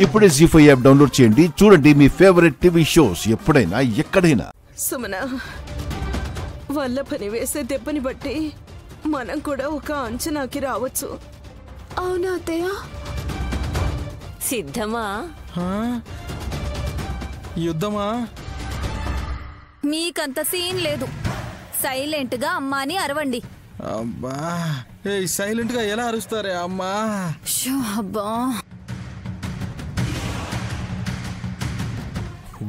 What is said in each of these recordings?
ఇప్పుడే జీ5 app download చేయండి. చూడండి మీ ఫేవరెట్ టీవీ షోస్ ఎప్పుడైనా ఎక్కడైనా. సుమన, వల్లభని వేసే దెబ్బని బట్టి మనం కూడా ఒక అంచనాకి రావచ్చు. అవునా అత్తయ్య? సిద్ధమా? యుద్ధమా? మీకంత సీన్ లేదు. సైలెంట్ గా అమ్మాని అరవండి. అబ్బా, సైలెంట్ గా ఎలా అరుస్తారే అమ్మా? అబ్బా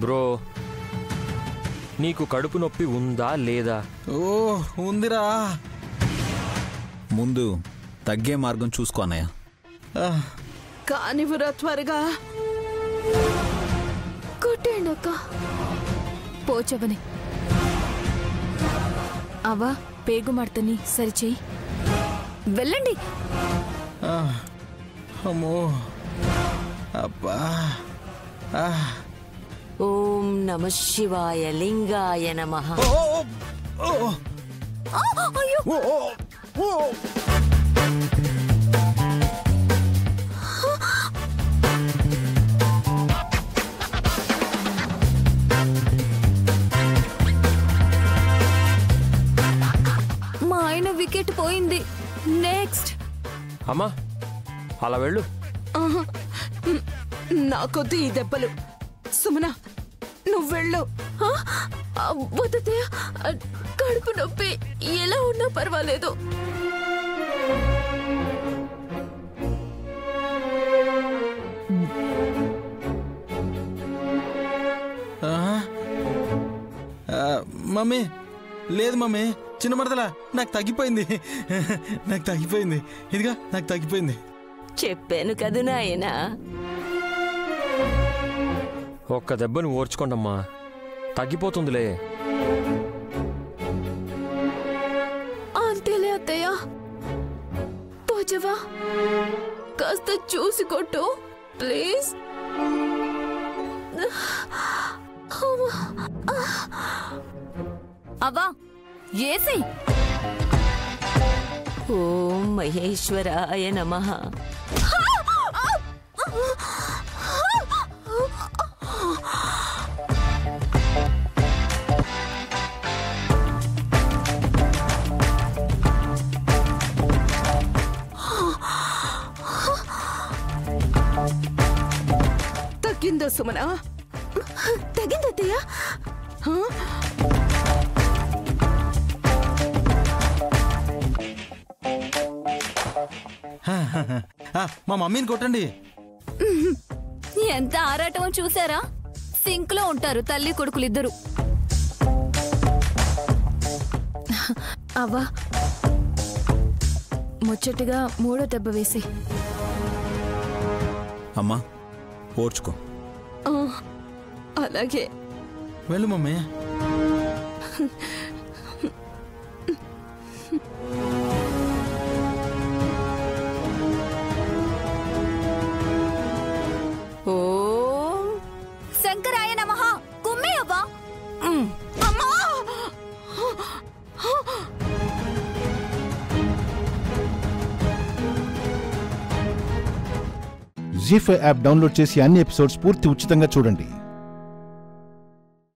బ్రో, నీకు కడుపు నొప్పి ఉందా లేదా? ఓ ఉందిరా. ముందు తగ్గే మార్గం చూసుకో అన్నయ్య. కానివ్వరా త్వరగా. కొట్టేయండి అక్క. పోచవని అవా పేగు మడతని సరిచేయి. వెళ్ళండి. అమ్మో అబ్బా. ఓం నమ శివాయ లింగాయ నమః. మా ఆయన వికెట్ పోయింది. నెక్స్ట్. అమ్మా అలా వెళ్ళు. నాకొద్దు ఈ దెబ్బలు. సుమన, నువ్వు వెళ్ళు. వద్దతయ్య, కడుపు నొప్పి ఎలా ఉన్నా పర్వాలేదు. మమ్మీ లేదు మమ్మీ, చిన్న మరదలా నాకు తగ్గిపోయింది. నాకు తగ్గిపోయింది. ఇదిగా నాకు తగ్గిపోయింది. చెప్పాను కదూ నాయనా. ఒక్క దెబ్బను ఓర్చుకోండమ్మా, తగ్గిపోతుందిలే. అంతేలే అత్తయ్య. పోచవా, కాస్త చూసి కొట్టు ప్లీజ్. అవ్వా ఏసై. ఓం మహేశ్వరాయ నమః. తగ్గిందా సుమన? తగ్గింది అత్తయ్య. మా మమ్మీని కొట్టండి. ఎంత ఆరాటమో చూసారా? సింక్ లో ఉంటారు తల్లి కొడుకులిద్దరు. అవ్వా ముచ్చటిగా మూడో దెబ్బ వేసి. అమ్మా ఓర్చుకో. అలాగే వెళ్ళు మమ్మీ. ఓం శంకరాయ నమః. కుమ్మి అవ్వా. జీ5 యాప్ డౌన్లోడ్ చేసి అన్ని ఎపిసోడ్స్ పూర్తి ఉచితంగా చూడండి.